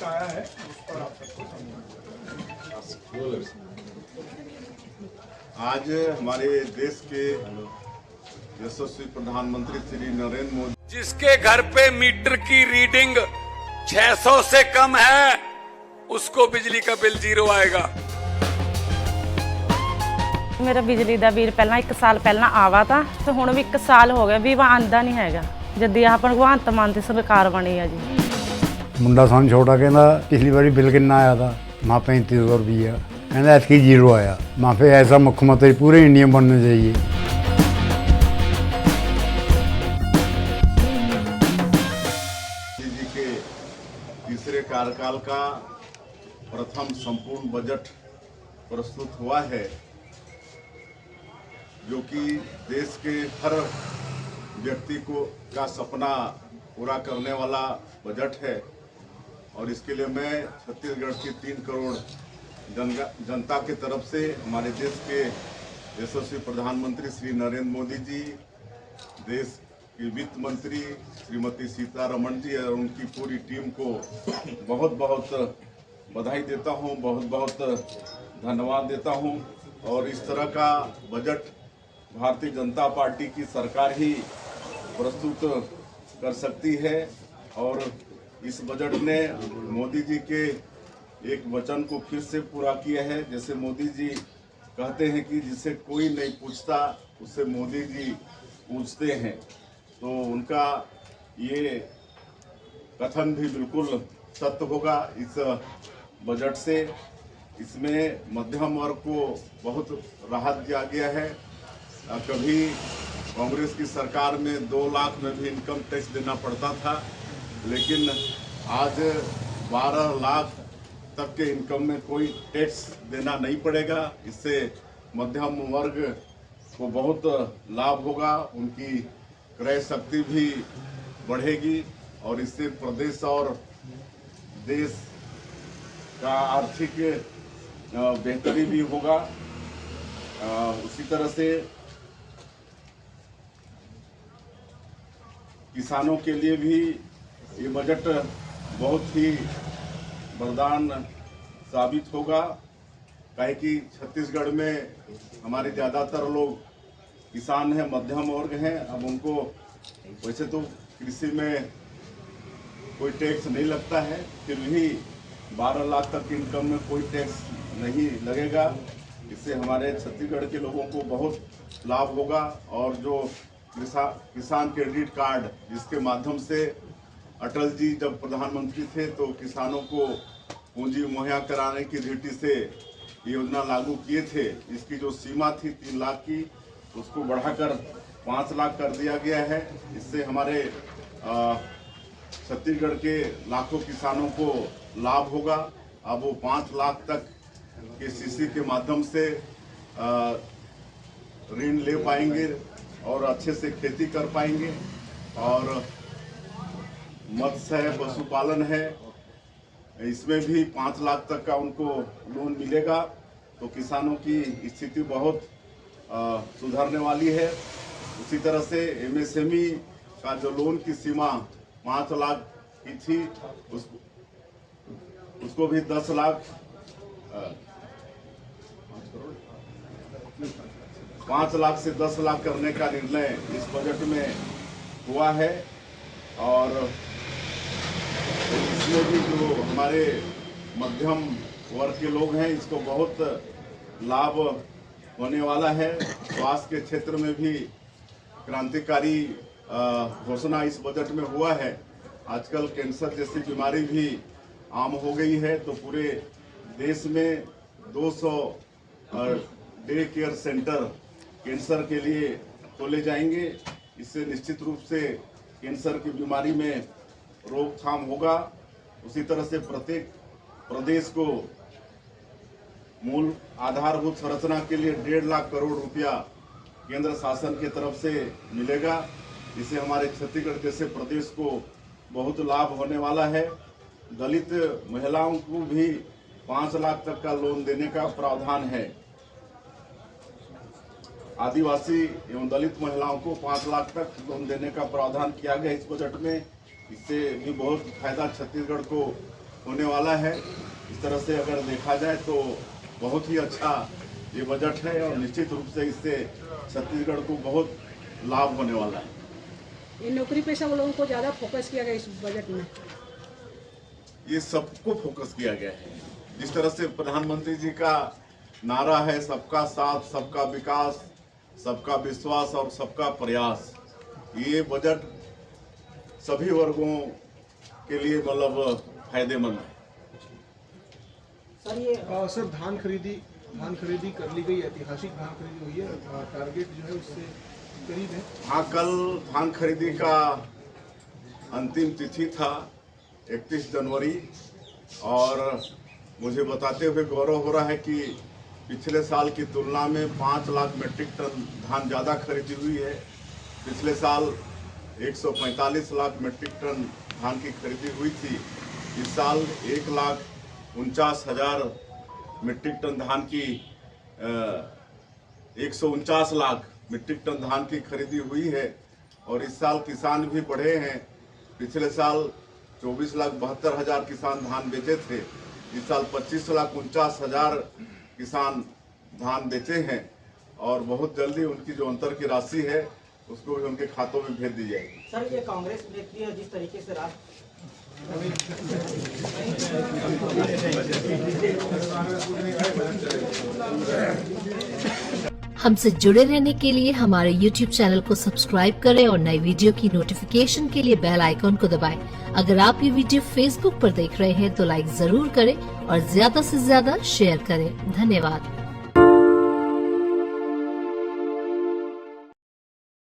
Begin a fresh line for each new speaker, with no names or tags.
एक आया है उस पर आप सबको
आज हमारे देश के यशस्वी प्रधानमंत्री श्री नरेंद्र मोदी,
जिसके घर पे मीटर की रीडिंग 600 से कम है, उसको बिजली का बिल 0 आएगा।
मेरा बिजली ਦਾ ਬਿੱਲ ਪਹਿਲਾਂ 1 ਸਾਲ ਪਹਿਲਾਂ ਆਵਾ ਤਾਂ ਤੇ ਹੁਣ ਵੀ 1 ਸਾਲ ਹੋ ਗਿਆ ਵੀ ਆਂਦਾ ਨਹੀਂ ਹੈਗਾ ਜਦ ਆਹ ਭਗਵੰਤ ਮਾਨ ਦੀ ਸਰਕਾਰ ਬਣੀ ਆ ਜੀ।
ਮੁੰਡਾ ਸਾਨੂੰ ਛੋਟਾ ਕਹਿੰਦਾ ਪਿਛਲੀ ਵਾਰੀ ਬਿੱਲ ਕਿੰਨਾ ਆਇਆ था माँ 3500 रुपया कहना ऐसी 0 आया। माँ पे ऐसा मुख्यमंत्री पूरे इंडिया में बनना चाहिए।
जी के तीसरे कार्यकाल का प्रथम संपूर्ण बजट प्रस्तुत हुआ है, जो कि देश के हर व्यक्ति का सपना पूरा करने वाला बजट है। और इसके लिए मैं छत्तीसगढ़ की 3 करोड़ जनता के तरफ से हमारे देश के यशस्वी प्रधानमंत्री श्री नरेंद्र मोदी जी, देश की वित्त मंत्री श्रीमती सीतारमण जी और उनकी पूरी टीम को बहुत बहुत बधाई देता हूं, बहुत बहुत धन्यवाद देता हूं। और इस तरह का बजट भारतीय जनता पार्टी की सरकार ही प्रस्तुत कर सकती है। और इस बजट ने मोदी जी के एक वचन को फिर से पूरा किया है। जैसे मोदी जी कहते हैं कि जिसे कोई नहीं पूछता उससे मोदी जी पूछते हैं, तो उनका ये कथन भी बिल्कुल सत्य होगा। इस बजट से इसमें मध्यम वर्ग को बहुत राहत दिया गया है। कभी कांग्रेस की सरकार में 2 लाख में भी इनकम टैक्स देना पड़ता था, लेकिन आज 12 लाख तक के इनकम में कोई टैक्स देना नहीं पड़ेगा। इससे मध्यम वर्ग को बहुत लाभ होगा, उनकी क्रय शक्ति भी बढ़ेगी और इससे प्रदेश और देश का आर्थिक बेहतरी भी होगा। उसी तरह से किसानों के लिए भी ये बजट बहुत ही वरदान साबित होगा। काहे कि छत्तीसगढ़ में हमारे ज़्यादातर लोग किसान हैं, मध्यम वर्ग हैं। अब उनको वैसे तो कृषि में कोई टैक्स नहीं लगता है, फिर भी 12 लाख तक की इनकम में कोई टैक्स नहीं लगेगा। इससे हमारे छत्तीसगढ़ के लोगों को बहुत लाभ होगा। और जो किसान क्रेडिट कार्ड, जिसके माध्यम से अटल जी जब प्रधानमंत्री थे तो किसानों को पूंजी मुहैया कराने की दृष्टि से योजना लागू किए थे। इसकी जो सीमा थी 3 लाख की, उसको बढ़ाकर 5 लाख कर दिया गया है। इससे हमारे छत्तीसगढ़ के लाखों किसानों को लाभ होगा। अब वो 5 लाख तक के सीसी के माध्यम से ऋण ले पाएंगे और अच्छे से खेती कर पाएंगे। और मत्स्य है, पशुपालन है, इसमें भी 5 लाख तक का उनको लोन मिलेगा। तो किसानों की स्थिति बहुत सुधरने वाली है। उसी तरह से MSME का जो लोन की सीमा 5 लाख की थी, उसको भी 10 लाख 5 लाख से 10 लाख करने का निर्णय इस बजट में हुआ है। और इसमें भी जो हमारे मध्यम वर्ग के लोग हैं, इसको बहुत लाभ होने वाला है। स्वास्थ्य के क्षेत्र में भी क्रांतिकारी घोषणा इस बजट में हुआ है। आजकल कैंसर जैसी बीमारी भी आम हो गई है, तो पूरे देश में 200 डे केयर सेंटर कैंसर के लिए खोले जाएंगे। इससे निश्चित रूप से कैंसर की बीमारी में रोकथाम होगा। उसी तरह से प्रत्येक प्रदेश को मूल आधारभूत संरचना के लिए 1.5 लाख करोड़ रुपया केंद्र शासन की तरफ से मिलेगा। इससे हमारे छत्तीसगढ़ जैसे प्रदेश को बहुत लाभ होने वाला है। दलित महिलाओं को भी 5 लाख तक का लोन देने का प्रावधान है। आदिवासी एवं दलित महिलाओं को 5 लाख तक लोन देने का प्रावधान किया गया इस बजट में। इससे भी बहुत फायदा छत्तीसगढ़ को होने वाला है। इस तरह से अगर देखा जाए तो बहुत ही अच्छा ये बजट है और निश्चित रूप से इससे छत्तीसगढ़ को बहुत लाभ होने वाला है।
ये नौकरी पेशा लोगों को ज़्यादा फोकस किया गया इस बजट में।
ये सबको फोकस किया गया है। जिस तरह से प्रधानमंत्री जी का नारा है सबका साथ, सबका विकास, सबका विश्वास और सबका प्रयास, ये बजट सभी वर्गों के लिए मतलब फायदेमंद है।
सर ये
सर धान खरीदी कर ली गई, ऐतिहासिक धान खरीदी हुई है, टारगेट जो है उससे करीब है।
हाँ, कल धान खरीदी का अंतिम तिथि था 31 जनवरी और मुझे बताते हुए गौरव हो रहा है कि पिछले साल की तुलना में 5 लाख मीट्रिक टन धान ज़्यादा खरीदी हुई है। पिछले साल 145 लाख मीट्रिक टन धान की खरीदी हुई थी। इस साल 1,49,000 मीट्रिक टन धान की 149 लाख मीट्रिक टन धान की खरीदी हुई है। और इस साल किसान भी बढ़े हैं। पिछले साल 24,72,000 किसान धान बेचे थे। इस साल 25,49,000 किसान धान बेचे हैं और बहुत जल्दी उनकी जो अंतर की राशि है उसको भी उनके खातों में भेज दी जाएगी।
सर ये कांग्रेस नेत्री है जिस तरीके से
हमसे जुड़े रहने के लिए हमारे YouTube चैनल को सब्सक्राइब करें और नई वीडियो की नोटिफिकेशन के लिए बेल आइकॉन को दबाएं। अगर आप ये वीडियो Facebook पर देख रहे हैं तो लाइक जरूर करें और ज्यादा से ज्यादा शेयर करें। धन्यवाद।